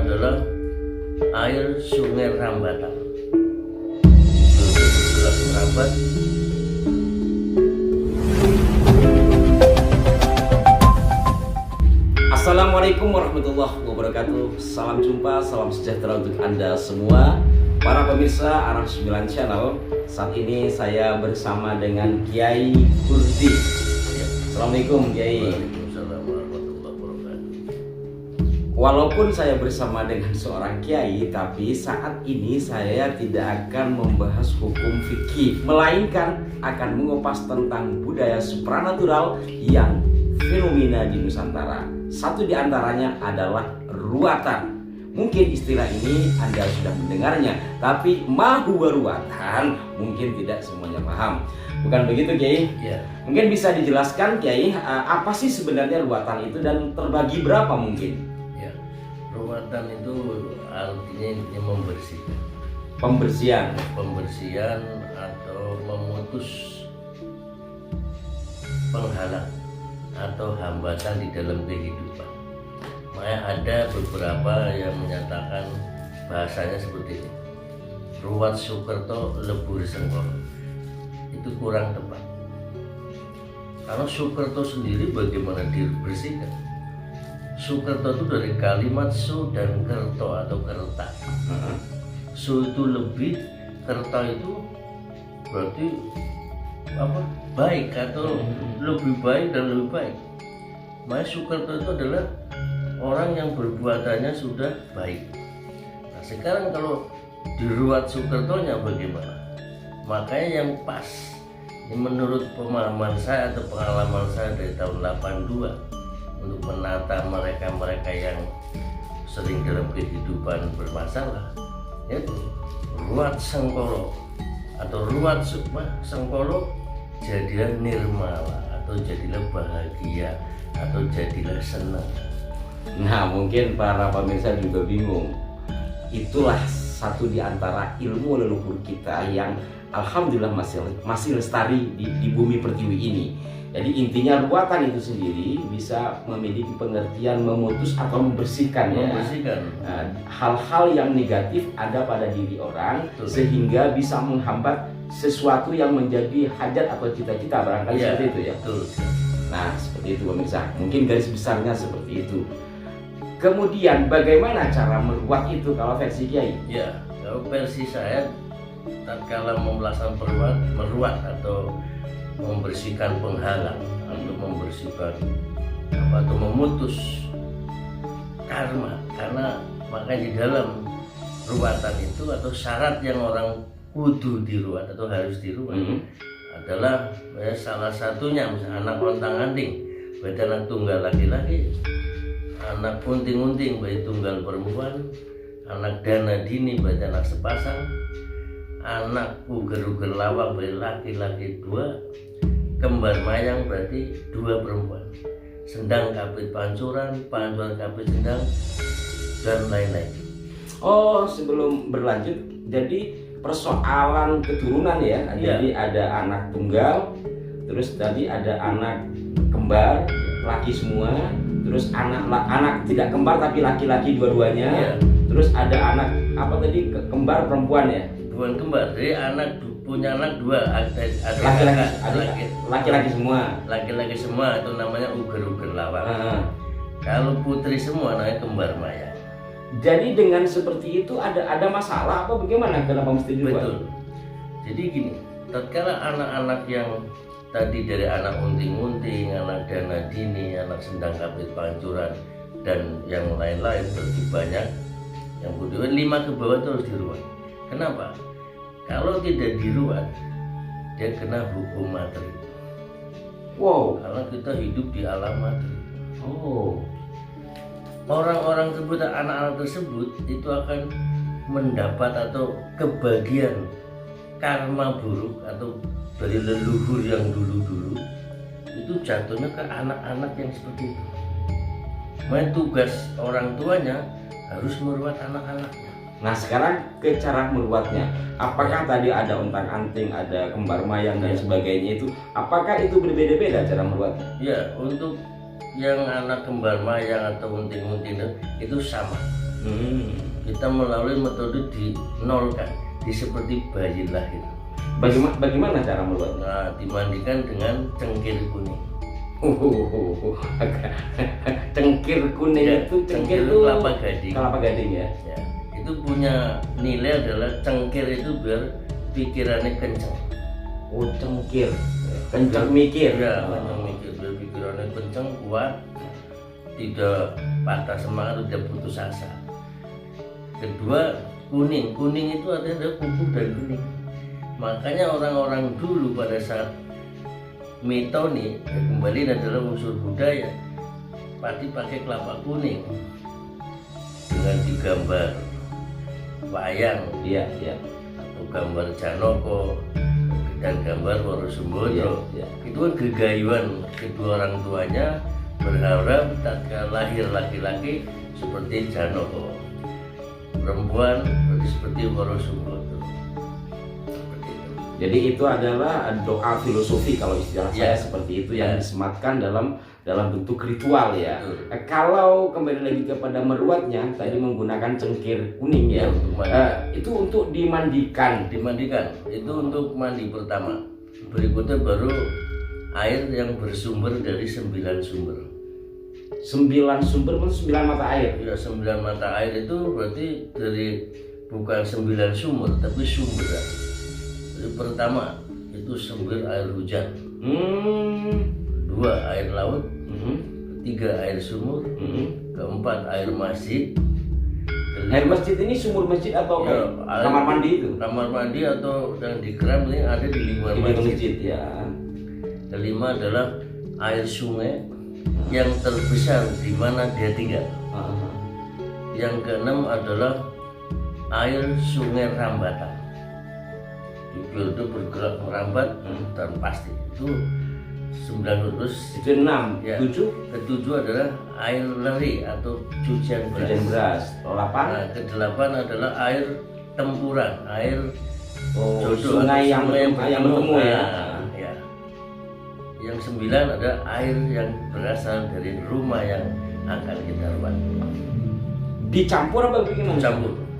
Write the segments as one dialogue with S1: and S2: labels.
S1: adalah air Sungai Rambatan. Gelas merambat.
S2: Assalamualaikum warahmatullahi wabarakatuh. Salam jumpa, salam sejahtera untuk Anda semua para pemirsa Arah 9 Channel. Saat ini saya bersama dengan Kiai Kurdi. Assalamualaikum Kiai.
S1: Waalaikumsalam warahmatullahi wabarakatuh.
S2: Walaupun saya bersama dengan seorang kiai, tapi saat ini saya tidak akan membahas hukum fikih, melainkan akan mengupas tentang budaya supranatural yang fenomena di Nusantara. Satu di antaranya adalah ruatan. Mungkin istilah ini Anda sudah mendengarnya, tapi mahuwa ruatan mungkin tidak semuanya paham. Bukan begitu Kiai?
S1: Ya,
S2: Mungkin bisa dijelaskan Kiai, apa sih sebenarnya ruatan itu dan terbagi berapa mungkin?
S1: ya. Ruatan itu artinya membersihkan.
S2: Pembersihan
S1: Atau memutus penghalang atau hambatan di dalam kehidupan. Makanya ada beberapa yang menyatakan bahasanya seperti ini. Ruwat Sukerto lebur sengkol. Itu kurang tepat. Karena Sukerto sendiri bagaimana dibersihkan? Sukerto itu dari kalimat su dan kerto atau kerta. Su itu lebih, kerta itu berarti apa? Baik atau lebih baik dan lebih baik. Makanya Sukerto itu adalah orang yang perbuatannya sudah baik. Nah sekarang kalau diruat Sukertonya bagaimana? Makanya yang pas, ini menurut pemahaman saya atau pengalaman saya dari tahun 82 untuk menata mereka-mereka yang sering dalam kehidupan bermasalah, yaitu ruat Sengkolo atau ruat Sengkolo jadilah nirmala atau jadilah bahagia atau jadilah senang.
S2: Nah, mungkin para pemirsa juga bingung. Itulah satu di antara ilmu leluhur kita yang alhamdulillah masih lestari di bumi pertiwi ini. Jadi intinya ruatan itu sendiri bisa memiliki pengertian memutus atau membersihkan ya.
S1: Membersihkan.
S2: Hal-hal yang negatif ada pada diri orang.
S1: Betul. Sehingga
S2: Sehingga bisa menghambat sesuatu yang menjadi hajat atau cita-cita barangkali
S1: Ya,
S2: seperti itu ya.
S1: betul.
S2: Nah, seperti itu pemirsa. Mungkin garis besarnya seperti itu. Kemudian bagaimana cara meruat itu kalau versi Kiai?
S1: Ya, kalau versi saya, tatkala melaksanakan meruat atau membersihkan penghalang atau membersihkan atau memutus karma, karena makanya di dalam ruatan itu atau syarat yang orang kudu diruat atau harus diruat adalah salah satunya misalnya anak ontang-anting berarti anak tunggal laki-laki, anak unting-unting berarti tunggal perempuan, anak dana dini berarti anak sepasang, anak uger-uger lawak berarti laki-laki dua, kembar mayang berarti dua perempuan, sendang kapit pancuran, pancuran kapit sendang, dan lain-lain.
S2: Oh, sebelum berlanjut, jadi persoalan keturunan ya.
S1: Iya.
S2: Jadi ada anak tunggal, terus tadi ada anak kembar, laki semua, terus anak tidak kembar tapi laki-laki dua-duanya.
S1: Iya.
S2: Terus ada anak apa tadi kembar perempuan ya?
S1: Bukan kembar, jadi punya anak dua,
S2: Laki-laki semua.
S1: laki-laki semua itu namanya uger-uger lawak.
S2: Ah.
S1: Kalau putri semua namanya kembar mayang.
S2: Jadi dengan seperti itu ada masalah apa bagaimana? Kenapa mesti diruat?
S1: Betul. Jadi gini, tatkala anak-anak yang tadi dari anak unting-unting, anak dana dini, anak sendang kapit pancuran, dan yang lain-lain berarti banyak yang kedua 5 ke bawah itu harus diruat. Kenapa? Kalau tidak diruat, dia kena hukum materi.
S2: Wow.
S1: Karena kita hidup di alam materi.
S2: Oh.
S1: Orang-orang tersebut, anak-anak tersebut itu akan mendapat atau kebagian karma buruk atau dari leluhur yang dulu-dulu itu jatuhnya ke anak-anak yang seperti itu. Makanya tugas orang tuanya harus meruat anak-anaknya.
S2: Nah sekarang ke cara meruatnya, apakah tadi ada untang-anting, ada kembar mayang dan sebagainya itu, apakah itu berbeda-beda cara meruatnya?
S1: Ya, untuk yang anak kembar mayang atau unting-unting itu sama. Kita melalui metode dinolkan, seperti bayi lahir.
S2: Bagaimana cara meluat?
S1: Nah, dimandikan dengan cengkir kuning.
S2: Cengkir kuning
S1: Ya,
S2: itu
S1: cengkir
S2: itu
S1: kelapa gading.
S2: kelapa gading ya.
S1: Ya, itu punya nilai adalah cengkir itu biar pikirannya kencang.
S2: Oh, cengkir, kencang mikir.
S1: Ya, kencang mikir, biar pikirannya kencang, kuat, tidak patah semangat, tidak putus asa. Kedua, kuning. Kuning itu artinya pupuk dan kuning. Makanya orang-orang dulu pada saat mitoni, ya kembali adalah unsur budaya, pasti pakai kelapa kuning dengan digambar wayang,
S2: Iya, iya.
S1: atau gambar Janoko dan gambar Wonosoboyo.
S2: Iya.
S1: Itu kan gegayuhan kedua orang tuanya berharap tatkala lahir laki-laki seperti Janoko, perempuan seperti Wonosoboyo.
S2: Jadi itu adalah doa filosofi kalau istilah saya
S1: Ya.
S2: seperti itu yang disematkan dalam bentuk ritual ya.
S1: Betul.
S2: Kalau kembali lagi kepada meruatnya tadi menggunakan cengkir kuning ya.
S1: Ya, untuk mandi.
S2: Itu untuk dimandikan.
S1: Dimandikan itu untuk mandi pertama. Berikutnya baru air yang bersumber dari 9 sumber.
S2: 9 sumber pun 9 mata air.
S1: Ya, 9 mata air itu berarti dari bukan 9 sumber tapi sumber. Jadi pertama itu sumber air hujan, kedua air laut, ketiga air sumur, keempat air masjid.
S2: Air masjid ini sumur masjid atau
S1: Ya, air-
S2: kamar mandi itu?
S1: Kamar mandi atau yang di keram ini ada di lingkungan
S2: Di
S1: masjid.
S2: masjid ya.
S1: Kelima adalah air sungai yang terbesar di mana dia tinggal. Yang keenam adalah air sungai Rambatan. Itu bergerak merambat dan pasti itu 9 terus.
S2: Itu 6,
S1: Ya.
S2: 7
S1: Ketujuh adalah air leri atau cucian beras.
S2: hujan beras. 8
S1: Nah, kedelapan adalah air tempuran, air jodoh
S2: sungai
S1: atau
S2: yang bertemu ya.
S1: Nah, ya. Yang 9 ada air yang berasal dari rumah yang akan kita ruat.
S2: Dicampur apa bagaimana?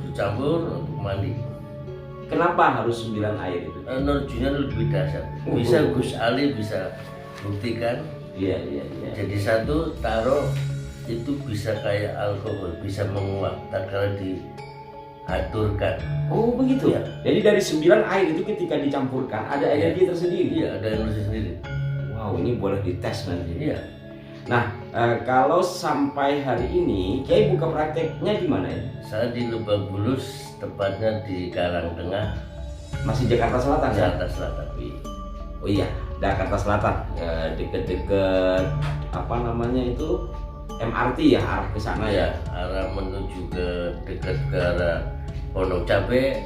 S1: Dicampur untuk mandi.
S2: Kenapa harus 9 air itu?
S1: Energinya lebih dahsyat. Bisa Gus Ali bisa buktikan.
S2: Iya.
S1: Jadi satu taruh itu bisa kayak alkohol, bisa menguap tatkala diaturkan.
S2: Oh begitu
S1: Ya.
S2: Jadi dari 9 air itu ketika dicampurkan ada energi tersendiri.
S1: Iya, ada energi sendiri.
S2: Wow, ini boleh dites nanti.
S1: Iya.
S2: Nah, kalau sampai hari ini Kiai buka prakteknya di mana ya?
S1: Saya di Lebak Bulus, tepatnya di Karangtengah,
S2: Masih Jakarta Selatan ya?
S1: Jakarta Selatan.
S2: Oh iya, Jakarta Selatan. Deket-deket apa namanya itu? MRT ya, arah ke sana ya.
S1: Arah menuju ke dekat ke arah Pondok Cabe,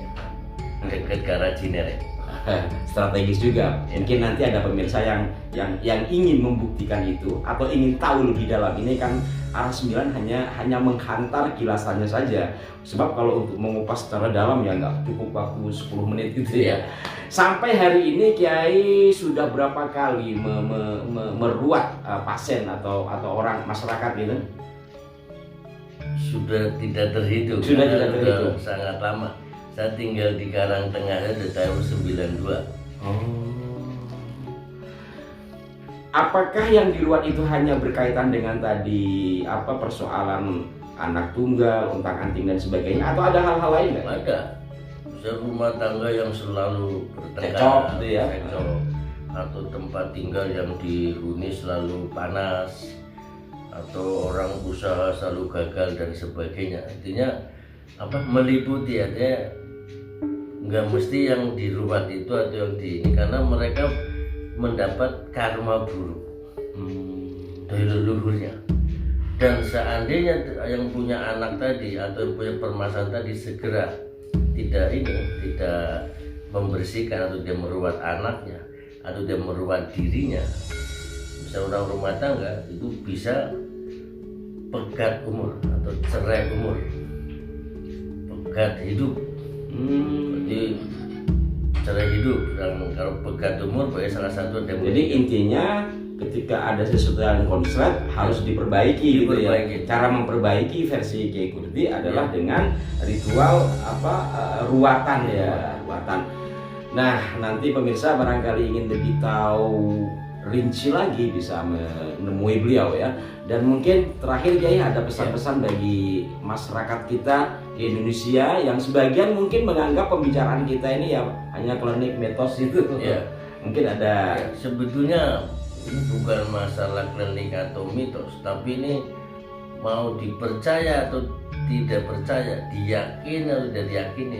S1: dekat ke arah Cinere.
S2: Strategis juga. Mungkin nanti ada pemirsa yang ingin membuktikan itu atau ingin tahu lebih dalam. Ini kan arah 9 hanya menghantar kilasannya saja. Sebab kalau untuk mengupas secara dalam ya nggak cukup waktu 10 menit gitu ya. Sampai hari ini Kiai sudah berapa kali meruat pasien atau orang masyarakat gitu?
S1: Sudah tidak terhitung.
S2: Sudah
S1: karena
S2: tidak terhitung.
S1: Sangat lama. Saya tinggal di Karangtengah dari tahun 92.
S2: Apakah yang diruat itu hanya berkaitan dengan tadi persoalan anak tunggal, untang-anting dan sebagainya, atau ada hal-hal lain nggak?
S1: Ada. Bisa rumah tangga yang selalu bertengkar,
S2: Cekcok gitu ya.
S1: cekcok. Atau tempat tinggal yang dihuni selalu panas, atau orang usaha selalu gagal dan sebagainya. Intinya meliputi, artinya nggak mesti yang diruat itu atau yang di ini, karena mereka mendapat karma buruk dari leluhurnya. Dan seandainya yang punya anak tadi atau yang punya permasalahan tadi segera tidak membersihkan, atau dia meruat anaknya atau dia meruat dirinya, misalnya orang rumah tangga itu bisa pegat umur atau cerai umur, pegat hidup. Jadi cerai hidup, dan kalau pegat umur berarti salah satu ada.
S2: Jadi intinya ketika ada sesuatu yang konslet harus diperbaiki gitu ya.
S1: Diperbaiki.
S2: Cara memperbaiki versi Kiai Kurdi adalah dengan ritual ruwatan ya, ruwatan. Nah, nanti pemirsa barangkali ingin lebih tahu rinci lagi bisa menemui beliau ya. Dan mungkin terakhir Kiai ada pesan-pesan bagi masyarakat kita di Indonesia yang sebagian mungkin menganggap pembicaraan kita ini ya hanya klinik mitos itu.
S1: Ya.
S2: Mungkin ada
S1: Sebetulnya ini bukan masalah klinik atau mitos, tapi ini mau dipercaya atau tidak percaya, diyakini atau tidak diyakini.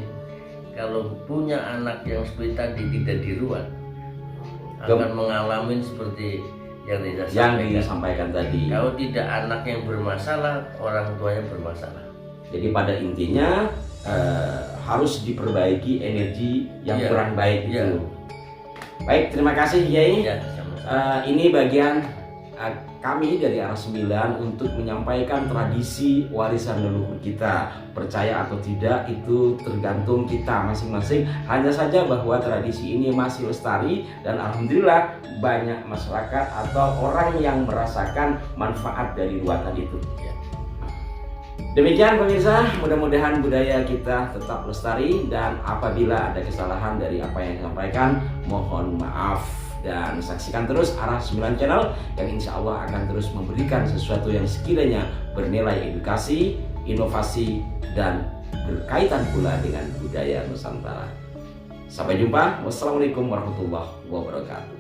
S1: Kalau punya anak yang seperti tadi tidak diruat, akan mengalami seperti yang
S2: disampaikan tadi.
S1: Kalau tidak anak yang bermasalah, orang tuanya bermasalah.
S2: Jadi pada intinya harus diperbaiki energi yang kurang baik itu. Baik, terima kasih Kiai. Ini bagian kami dari Arah 9 untuk menyampaikan tradisi warisan leluhur kita. Percaya atau tidak itu tergantung kita masing-masing. Hanya saja bahwa tradisi ini masih lestari dan alhamdulillah banyak masyarakat atau orang yang merasakan manfaat dari ruatan itu. Demikian pemirsa, mudah-mudahan budaya kita tetap lestari, dan apabila ada kesalahan dari apa yang disampaikan mohon maaf. Dan saksikan terus Arah 9 Channel yang insya Allah akan terus memberikan sesuatu yang sekiranya bernilai edukasi, inovasi, dan berkaitan pula dengan budaya Nusantara. Sampai jumpa. Wassalamualaikum warahmatullahi wabarakatuh.